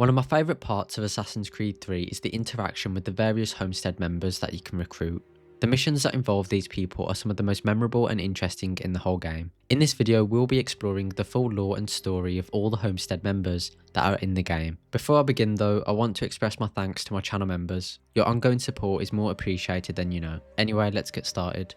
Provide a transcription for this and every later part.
One of my favourite parts of Assassin's Creed 3 is the interaction with the various Homestead members that you can recruit. The missions that involve these people are some of the most memorable and interesting in the whole game. In this video, we'll be exploring the full lore and story of all the Homestead members that are in the game. Before I begin though, I want to express my thanks to my channel members. Your ongoing support is more appreciated than you know. Anyway, let's get started.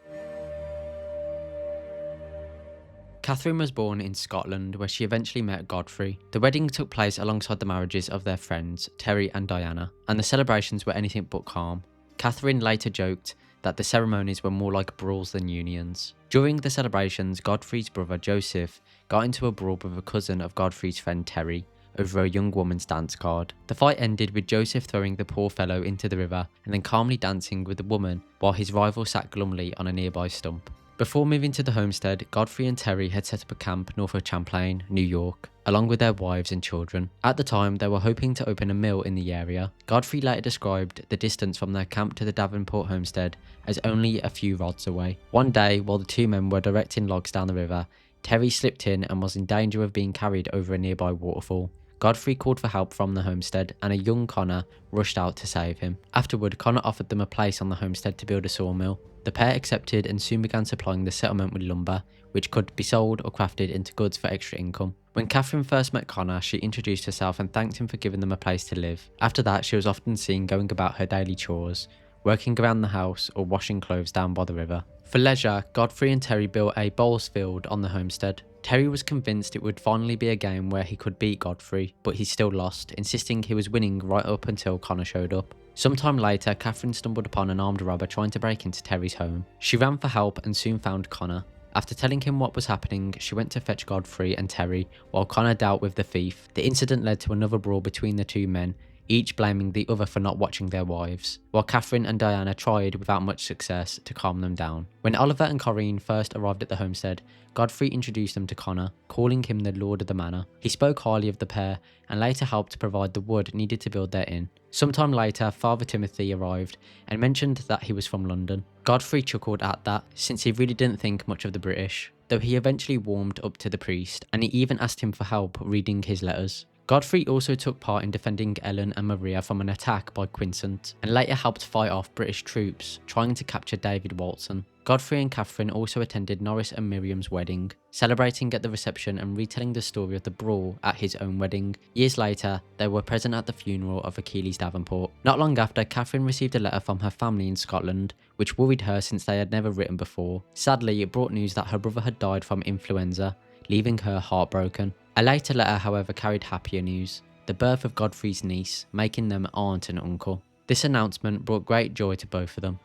Catherine was born in Scotland, where she eventually met Godfrey. The wedding took place alongside the marriages of their friends, Terry and Diana, and the celebrations were anything but calm. Catherine later joked that the ceremonies were more like brawls than unions. During the celebrations, Godfrey's brother Joseph got into a brawl with a cousin of Godfrey's friend Terry over a young woman's dance card. The fight ended with Joseph throwing the poor fellow into the river and then calmly dancing with the woman while his rival sat glumly on a nearby stump. Before moving to the homestead, Godfrey and Terry had set up a camp north of Champlain, New York, along with their wives and children. At the time, they were hoping to open a mill in the area. Godfrey later described the distance from their camp to the Davenport homestead as only a few rods away. One day, while the two men were directing logs down the river, Terry slipped in and was in danger of being carried over a nearby waterfall. Godfrey called for help from the homestead and a young Connor rushed out to save him. Afterward, Connor offered them a place on the homestead to build a sawmill. The pair accepted and soon began supplying the settlement with lumber, which could be sold or crafted into goods for extra income. When Catherine first met Connor, she introduced herself and thanked him for giving them a place to live. After that, she was often seen going about her daily chores, working around the house or washing clothes down by the river. For leisure, Godfrey and Terry built a bowls field on the homestead. Terry was convinced it would finally be a game where he could beat Godfrey, but he still lost, insisting he was winning right up until Connor showed up. Sometime later, Catherine stumbled upon an armed robber trying to break into Terry's home. She ran for help and soon found Connor. After telling him what was happening, she went to fetch Godfrey and Terry while Connor dealt with the thief. The incident led to another brawl between the two men, each blaming the other for not watching their wives, while Catherine and Diana tried without much success to calm them down. When Oliver and Corrine first arrived at the homestead, Godfrey introduced them to Connor, calling him the Lord of the Manor. He spoke highly of the pair and later helped provide the wood needed to build their inn. Sometime later, Father Timothy arrived and mentioned that he was from London. Godfrey chuckled at that, since he really didn't think much of the British, though he eventually warmed up to the priest, and he even asked him for help reading his letters. Godfrey also took part in defending Ellen and Maria from an attack by Quincent, and later helped fight off British troops trying to capture David Walston. Godfrey and Catherine also attended Norris and Myriam's wedding, celebrating at the reception and retelling the story of the brawl at his own wedding. Years later, they were present at the funeral of Achilles Davenport. Not long after, Catherine received a letter from her family in Scotland, which worried her since they had never written before. Sadly, it brought news that her brother had died from influenza, leaving her heartbroken. A later letter, however, carried happier news: the birth of Godfrey's niece, making them aunt and uncle. This announcement brought great joy to both of them.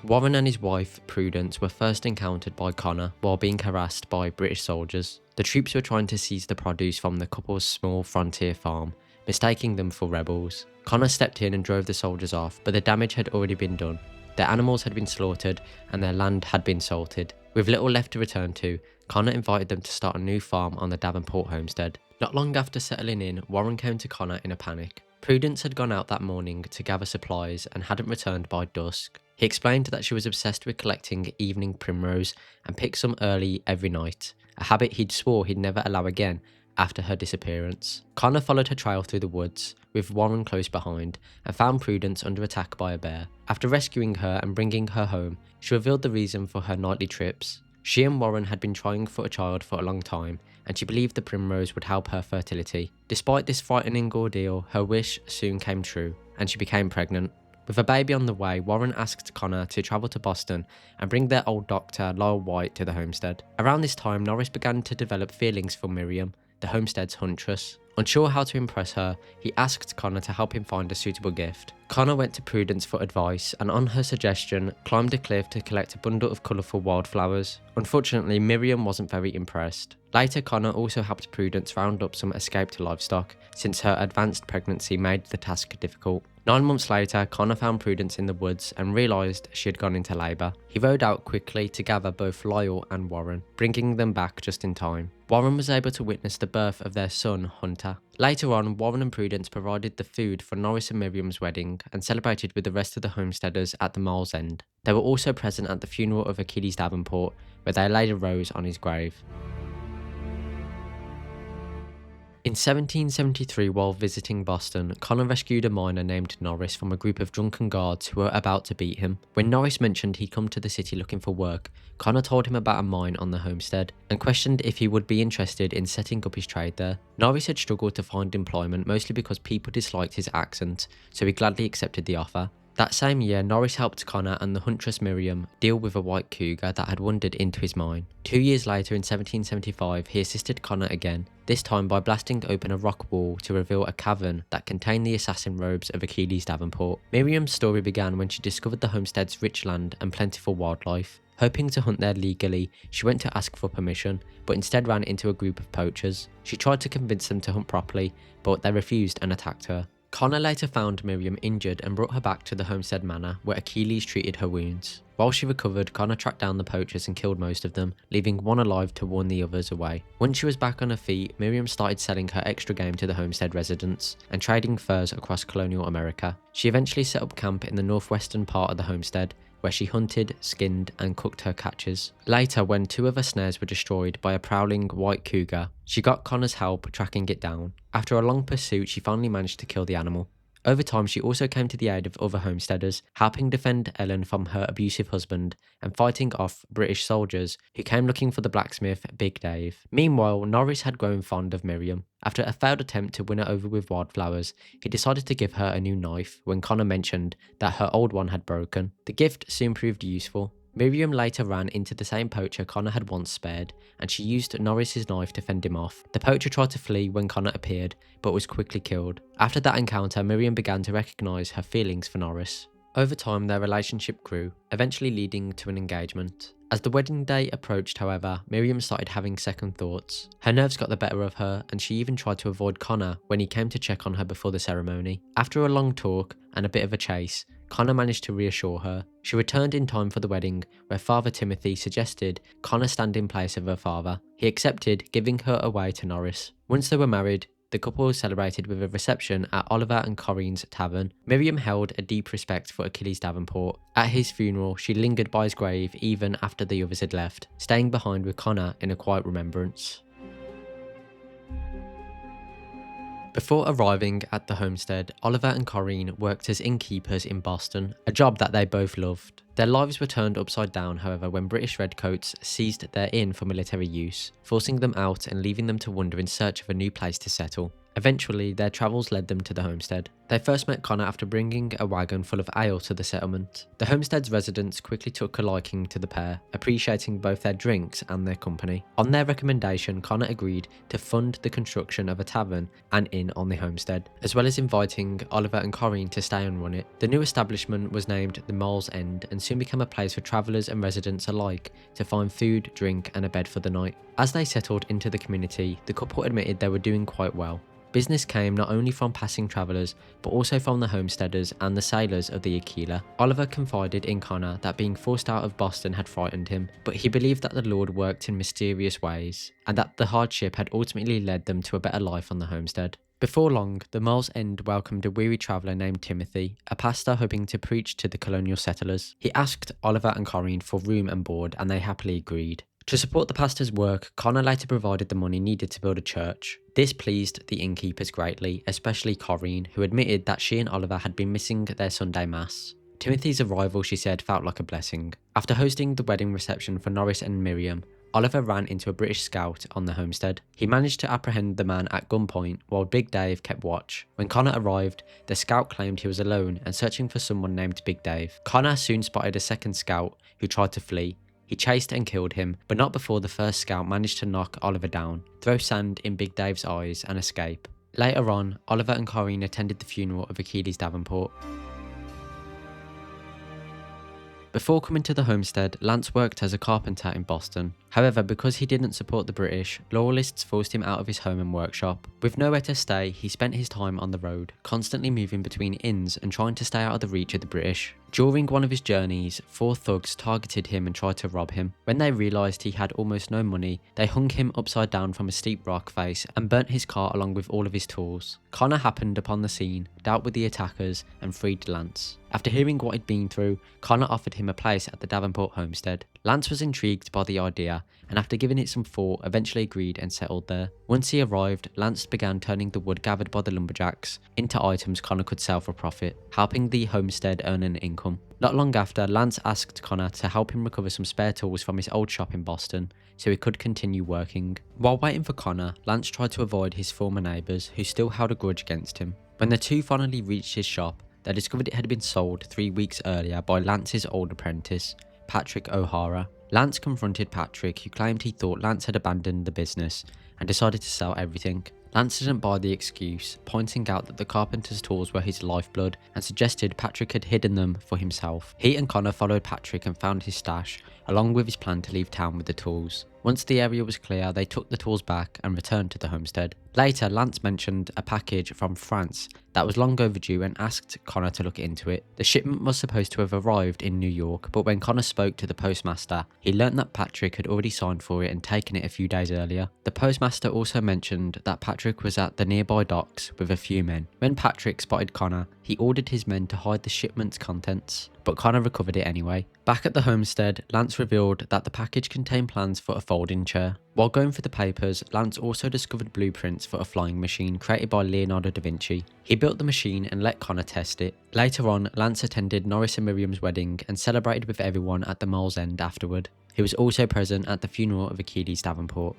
Warren and his wife, Prudence, were first encountered by Connor while being harassed by British soldiers. The troops were trying to seize the produce from the couple's small frontier farm, mistaking them for rebels. Connor stepped in and drove the soldiers off, but the damage had already been done. Their animals had been slaughtered and their land had been salted. With little left to return to, Connor invited them to start a new farm on the Davenport homestead. Not long after settling in, Warren came to Connor in a panic. Prudence had gone out that morning to gather supplies and hadn't returned by dusk. He explained that she was obsessed with collecting evening primrose and picked some early every night, a habit he'd swore he'd never allow again after her disappearance. Connor followed her trail through the woods, with Warren close behind, and found Prudence under attack by a bear. After rescuing her and bringing her home, she revealed the reason for her nightly trips. She and Warren had been trying for a child for a long time, and she believed the primrose would help her fertility. Despite this frightening ordeal, her wish soon came true, and she became pregnant. With a baby on the way, Warren asked Connor to travel to Boston and bring their old doctor, Lyle White, to the homestead. Around this time, Norris began to develop feelings for Myriam, the homestead's huntress. Unsure how to impress her, he asked Connor to help him find a suitable gift. Connor went to Prudence for advice and, on her suggestion, climbed a cliff to collect a bundle of colourful wildflowers. Unfortunately, Myriam wasn't very impressed. Later, Connor also helped Prudence round up some escaped livestock, since her advanced pregnancy made the task difficult. 9 months later, Connor found Prudence in the woods and realised she had gone into labour. He rode out quickly to gather both Lyle and Warren, bringing them back just in time. Warren was able to witness the birth of their son, Hunter. Later on, Warren and Prudence provided the food for Norris and Myriam's wedding and celebrated with the rest of the homesteaders at the Mile's End. They were also present at the funeral of Achilles Davenport, where they laid a rose on his grave. In 1773, while visiting Boston, Connor rescued a miner named Norris from a group of drunken guards who were about to beat him. When Norris mentioned he'd come to the city looking for work, Connor told him about a mine on the Homestead and questioned if he would be interested in setting up his trade there. Norris had struggled to find employment mostly because people disliked his accent, so he gladly accepted the offer. That same year, Norris helped Connor and the huntress Myriam deal with a white cougar that had wandered into his mine. 2 years later, in 1775, he assisted Connor again, this time by blasting open a rock wall to reveal a cavern that contained the assassin robes of Achilles Davenport. Myriam's story began when she discovered the homestead's rich land and plentiful wildlife. Hoping to hunt there legally, she went to ask for permission, but instead ran into a group of poachers. She tried to convince them to hunt properly, but they refused and attacked her. Connor later found Myriam injured and brought her back to the Homestead Manor, where Achilles treated her wounds. While she recovered, Connor tracked down the poachers and killed most of them, leaving one alive to warn the others away. Once she was back on her feet, Myriam started selling her extra game to the Homestead residents and trading furs across colonial America. She eventually set up camp in the northwestern part of the homestead, where she hunted, skinned, and cooked her catches. Later, when 2 of her snares were destroyed by a prowling white cougar, she got Connor's help tracking it down. After a long pursuit, she finally managed to kill the animal. Over time, she also came to the aid of other homesteaders, helping defend Ellen from her abusive husband and fighting off British soldiers who came looking for the blacksmith Big Dave. Meanwhile, Norris had grown fond of Myriam. After a failed attempt to win her over with wildflowers, he decided to give her a new knife when Connor mentioned that her old one had broken. The gift soon proved useful. Myriam later ran into the same poacher Connor had once spared, and she used Norris's knife to fend him off. The poacher tried to flee when Connor appeared, but was quickly killed. After that encounter, Myriam began to recognise her feelings for Norris. Over time, their relationship grew, eventually leading to an engagement. As the wedding day approached, however, Myriam started having second thoughts. Her nerves got the better of her, and she even tried to avoid Connor when he came to check on her before the ceremony. After a long talk and a bit of a chase, Connor managed to reassure her. She returned in time for the wedding, where Father Timothy suggested Connor stand in place of her father. He accepted, giving her away to Norris. Once they were married, the couple celebrated with a reception at Oliver and Corrine's tavern. Myriam held a deep respect for Achilles Davenport. At his funeral, she lingered by his grave even after the others had left, staying behind with Connor in a quiet remembrance. Before arriving at the homestead, Oliver and Corrine worked as innkeepers in Boston, a job that they both loved. Their lives were turned upside down, however, when British redcoats seized their inn for military use, forcing them out and leaving them to wander in search of a new place to settle. Eventually, their travels led them to the homestead. They first met Connor after bringing a wagon full of ale to the settlement. The homestead's residents quickly took a liking to the pair, appreciating both their drinks and their company. On their recommendation, Connor agreed to fund the construction of a tavern and inn on the homestead, as well as inviting Oliver and Corrine to stay and run it. The new establishment was named the Mole's End and soon became a place for travellers and residents alike to find food, drink, and a bed for the night. As they settled into the community, the couple admitted they were doing quite well. Business came not only from passing travellers, but also from the homesteaders and the sailors of the Aquila. Oliver confided in Connor that being forced out of Boston had frightened him, but he believed that the Lord worked in mysterious ways, and that the hardship had ultimately led them to a better life on the homestead. Before long, the Mole's End welcomed a weary traveller named Timothy, a pastor hoping to preach to the colonial settlers. He asked Oliver and Corrine for room and board, and they happily agreed. To support the pastor's work, Connor later provided the money needed to build a church. This pleased the innkeepers greatly, especially Corrine, who admitted that she and Oliver had been missing their Sunday Mass. Timothy's arrival, she said, felt like a blessing. After hosting the wedding reception for Norris and Myriam, Oliver ran into a British scout on the homestead. He managed to apprehend the man at gunpoint while Big Dave kept watch. When Connor arrived, the scout claimed he was alone and searching for someone named Big Dave. Connor soon spotted a second scout who tried to flee. He chased and killed him, but not before the first scout managed to knock Oliver down, throw sand in Big Dave's eyes, and escape. Later on, Oliver and Corrine attended the funeral of Achilles Davenport. Before coming to the homestead, Lance worked as a carpenter in Boston. However, because he didn't support the British, loyalists forced him out of his home and workshop. With nowhere to stay, he spent his time on the road, constantly moving between inns and trying to stay out of the reach of the British. During one of his journeys, 4 thugs targeted him and tried to rob him. When they realised he had almost no money, they hung him upside down from a steep rock face and burnt his car along with all of his tools. Connor happened upon the scene, dealt with the attackers, and freed Lance. After hearing what he'd been through, Connor offered him a place at the Davenport homestead. Lance was intrigued by the idea, and after giving it some thought, eventually agreed and settled there. Once he arrived, Lance began turning the wood gathered by the lumberjacks into items Connor could sell for profit, helping the homestead earn an income. Not long after, Lance asked Connor to help him recover some spare tools from his old shop in Boston, so he could continue working. While waiting for Connor, Lance tried to avoid his former neighbours, who still held a grudge against him. When the two finally reached his shop, they discovered it had been sold 3 weeks earlier by Lance's old apprentice, Patrick O'Hara. Lance confronted Patrick, who claimed he thought Lance had abandoned the business and decided to sell everything. Lance didn't buy the excuse, pointing out that the carpenter's tools were his lifeblood and suggested Patrick had hidden them for himself. He and Connor followed Patrick and found his stash, along with his plan to leave town with the tools. Once the area was clear, they took the tools back and returned to the homestead. Later, Lance mentioned a package from France that was long overdue and asked Connor to look into it. The shipment was supposed to have arrived in New York, but when Connor spoke to the postmaster, he learnt that Patrick had already signed for it and taken it a few days earlier. The postmaster also mentioned that Patrick was at the nearby docks with a few men. When Patrick spotted Connor, he ordered his men to hide the shipment's contents, but Connor recovered it anyway. Back at the homestead, Lance revealed that the package contained plans for a folding chair. While going through the papers, Lance also discovered blueprints for a flying machine created by Leonardo da Vinci. He built the machine and let Connor test it. Later on, Lance attended Norris and Myriam's wedding and celebrated with everyone at the Mole's End afterward. He was also present at the funeral of Achilles Davenport.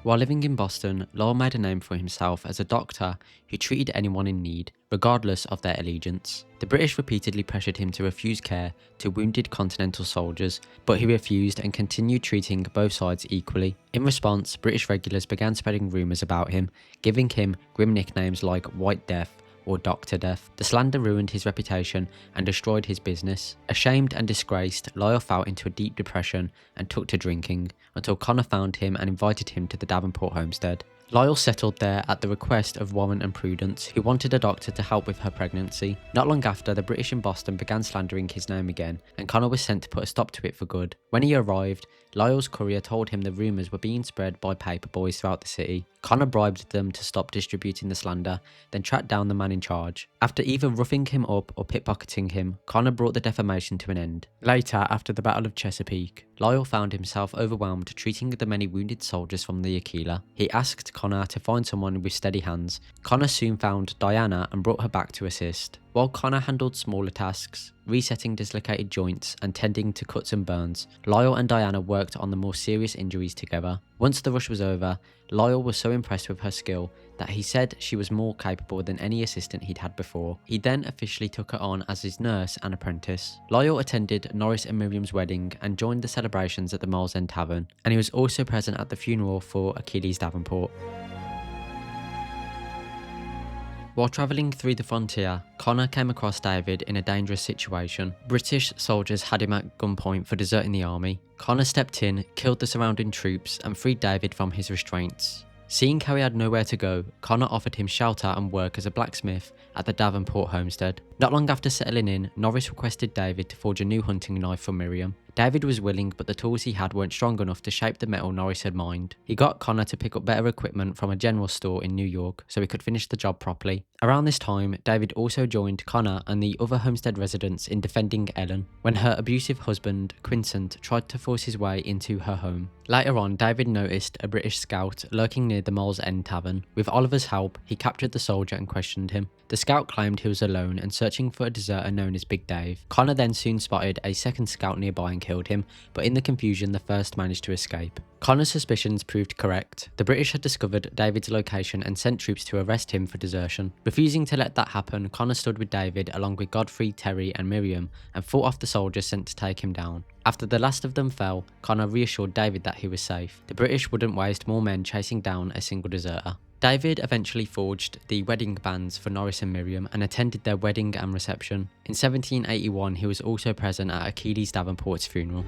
While living in Boston, Lyle made a name for himself as a doctor who treated anyone in need, regardless of their allegiance. The British repeatedly pressured him to refuse care to wounded Continental soldiers, but he refused and continued treating both sides equally. In response, British regulars began spreading rumours about him, giving him grim nicknames like White Death or Dr. Death. The slander ruined his reputation and destroyed his business. Ashamed and disgraced, Lyle fell into a deep depression and took to drinking, until Connor found him and invited him to the Davenport homestead. Lyle settled there at the request of Warren and Prudence, who wanted a doctor to help with her pregnancy. Not long after, the British in Boston began slandering his name again, and Connor was sent to put a stop to it for good. When he arrived, Lyle's courier told him the rumours were being spread by paper boys throughout the city. Connor bribed them to stop distributing the slander, then tracked down the man in charge. After either roughing him up or pickpocketing him, Connor brought the defamation to an end. Later, after the Battle of Chesapeake, Lyle found himself overwhelmed treating the many wounded soldiers from the Aquila. He asked Connor to find someone with steady hands. Connor soon found Diana and brought her back to assist. While Connor handled smaller tasks, resetting dislocated joints and tending to cuts and burns, Lyle and Diana worked on the more serious injuries together. Once the rush was over, Lyle was so impressed with her skill that he said she was more capable than any assistant he'd had before. He then officially took her on as his nurse and apprentice. Lyle attended Norris and Myriam's wedding and joined the celebrations at the Mole's End Tavern, and he was also present at the funeral for Achilles Davenport. While travelling through the frontier, Connor came across David in a dangerous situation. British soldiers had him at gunpoint for deserting the army. Connor stepped in, killed the surrounding troops, and freed David from his restraints. Seeing how he had nowhere to go, Connor offered him shelter and work as a blacksmith at the Davenport homestead. Not long after settling in, Norris requested David to forge a new hunting knife for Myriam. David was willing, but the tools he had weren't strong enough to shape the metal Norris had mined. He got Connor to pick up better equipment from a general store in New York so he could finish the job properly. Around this time, David also joined Connor and the other homestead residents in defending Ellen when her abusive husband, Quincent, tried to force his way into her home. Later on, David noticed a British scout lurking near the Mole's End Tavern. With Oliver's help, he captured the soldier and questioned him. The scout claimed he was alone and searching for a deserter known as Big Dave. Connor then soon spotted a second scout nearby and killed him, but in the confusion, the first managed to escape. Connor's suspicions proved correct. The British had discovered David's location and sent troops to arrest him for desertion. Refusing to let that happen, Connor stood with David along with Godfrey, Terry and Myriam and fought off the soldiers sent to take him down. After the last of them fell, Connor reassured David that he was safe. The British wouldn't waste more men chasing down a single deserter. David eventually forged the wedding bands for Norris and Myriam and attended their wedding and reception. In 1781, he was also present at Achilles Davenport's funeral.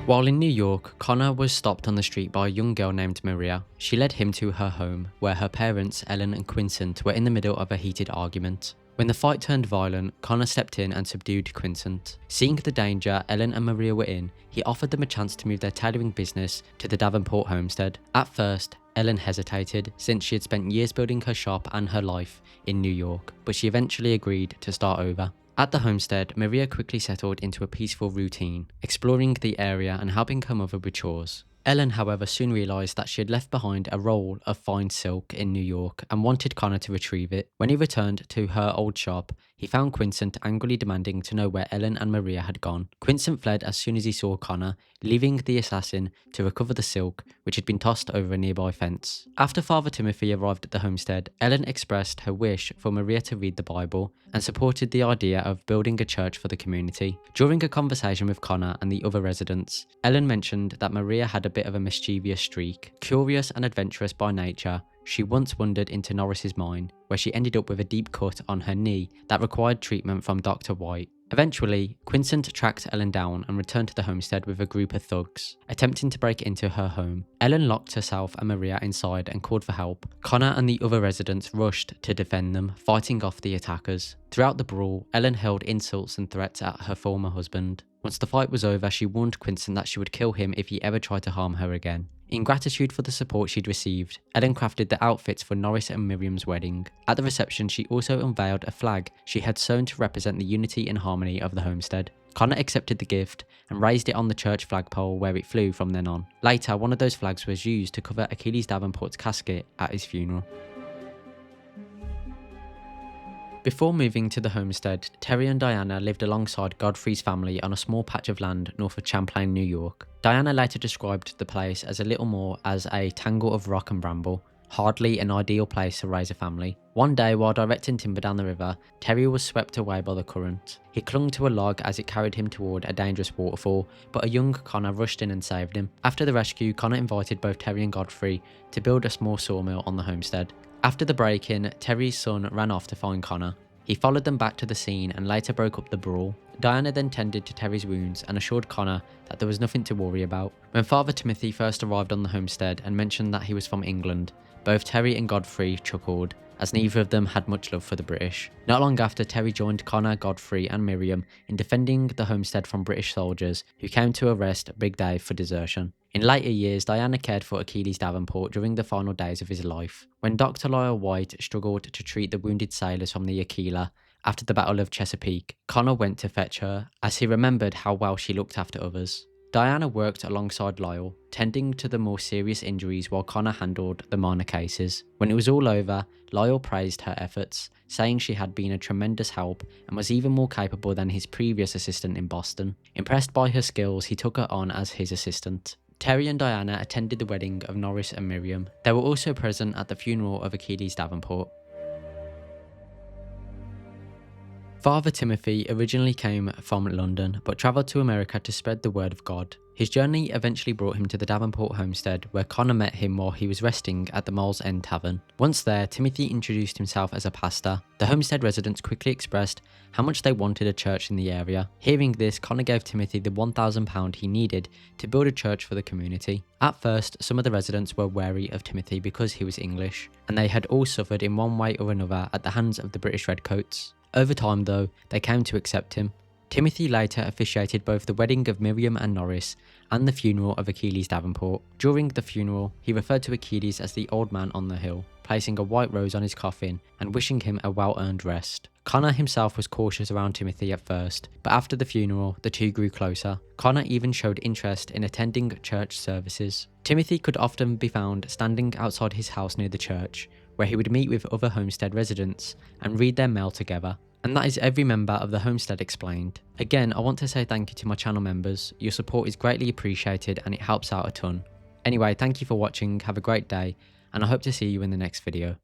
While in New York, Connor was stopped on the street by a young girl named Maria. She led him to her home, where her parents, Ellen and Quincent, were in the middle of a heated argument. When the fight turned violent, Connor stepped in and subdued Quincent. Seeing the danger Ellen and Maria were in, he offered them a chance to move their tailoring business to the Davenport homestead. At first, Ellen hesitated, since she had spent years building her shop and her life in New York, but she eventually agreed to start over. At the homestead, Maria quickly settled into a peaceful routine, exploring the area and helping her mother with chores. Ellen, however, soon realised that she had left behind a roll of fine silk in New York and wanted Connor to retrieve it. When he returned to her old shop, he found Quincent angrily demanding to know where Ellen and Maria had gone. Quincent fled as soon as he saw Connor, leaving the assassin to recover the silk, which had been tossed over a nearby fence. After Father Timothy arrived at the homestead, Ellen expressed her wish for Maria to read the Bible and supported the idea of building a church for the community. During a conversation with Connor and the other residents, Ellen mentioned that Maria had a bit of a mischievous streak. Curious and adventurous by nature, she once wandered into Norris's mine, where she ended up with a deep cut on her knee that required treatment from Dr. White. Eventually, Quincent tracked Ellen down and returned to the homestead with a group of thugs, attempting to break into her home. Ellen locked herself and Maria inside and called for help. Connor and the other residents rushed to defend them, fighting off the attackers. Throughout the brawl, Ellen hurled insults and threats at her former husband. Once the fight was over, she warned Quincent that she would kill him if he ever tried to harm her again. In gratitude for the support she'd received, Ellen crafted the outfits for Norris and Miriam's wedding. At the reception, she also unveiled a flag she had sewn to represent the unity and harmony of the homestead. Connor accepted the gift and raised it on the church flagpole, where it flew from then on. Later, one of those flags was used to cover Achilles Davenport's casket at his funeral. Before moving to the homestead, Terry and Diana lived alongside Godfrey's family on a small patch of land north of Champlain, New York. Diana later described the place as a little more as a tangle of rock and bramble, hardly an ideal place to raise a family. One day, while directing timber down the river, Terry was swept away by the current. He clung to a log as it carried him toward a dangerous waterfall, but a young Connor rushed in and saved him. After the rescue, Connor invited both Terry and Godfrey to build a small sawmill on the homestead. After the break-in, Terry's son ran off to find Connor. He followed them back to the scene and later broke up the brawl. Diana then tended to Terry's wounds and assured Connor that there was nothing to worry about. When Father Timothy first arrived on the homestead and mentioned that he was from England, both Terry and Godfrey chuckled, as neither of them had much love for the British. Not long after, Terry joined Connor, Godfrey and Myriam in defending the homestead from British soldiers who came to arrest Big Dave for desertion. In later years, Diana cared for Achilles Davenport during the final days of his life. When Dr. Lyle White struggled to treat the wounded sailors from the Aquila after the Battle of Chesapeake, Connor went to fetch her, as he remembered how well she looked after others. Diana worked alongside Lyle, tending to the more serious injuries while Connor handled the minor cases. When it was all over, Lyle praised her efforts, saying she had been a tremendous help and was even more capable than his previous assistant in Boston. Impressed by her skills, he took her on as his assistant. Terry and Diana attended the wedding of Norris and Myriam. They were also present at the funeral of Achilles Davenport. Father Timothy originally came from London, but travelled to America to spread the word of God. His journey eventually brought him to the Davenport homestead, where Connor met him while he was resting at the Mole's End Tavern. Once there, Timothy introduced himself as a pastor. The homestead residents quickly expressed how much they wanted a church in the area. Hearing this, Connor gave Timothy the £1,000 he needed to build a church for the community. At first, some of the residents were wary of Timothy because he was English, and they had all suffered in one way or another at the hands of the British Redcoats. Over time, though, they came to accept him. Timothy later officiated both the wedding of Myriam and Norris and the funeral of Achilles Davenport. During the funeral, he referred to Achilles as the old man on the hill, placing a white rose on his coffin and wishing him a well-earned rest. Connor himself was cautious around Timothy at first, but after the funeral, the two grew closer. Connor even showed interest in attending church services. Timothy could often be found standing outside his house near the church, where he would meet with other homestead residents and read their mail together. And that is every member of the homestead explained. Again, I want to say thank you to my channel members. Your support is greatly appreciated and it helps out a ton. Anyway, thank you for watching, have a great day, and I hope to see you in the next video.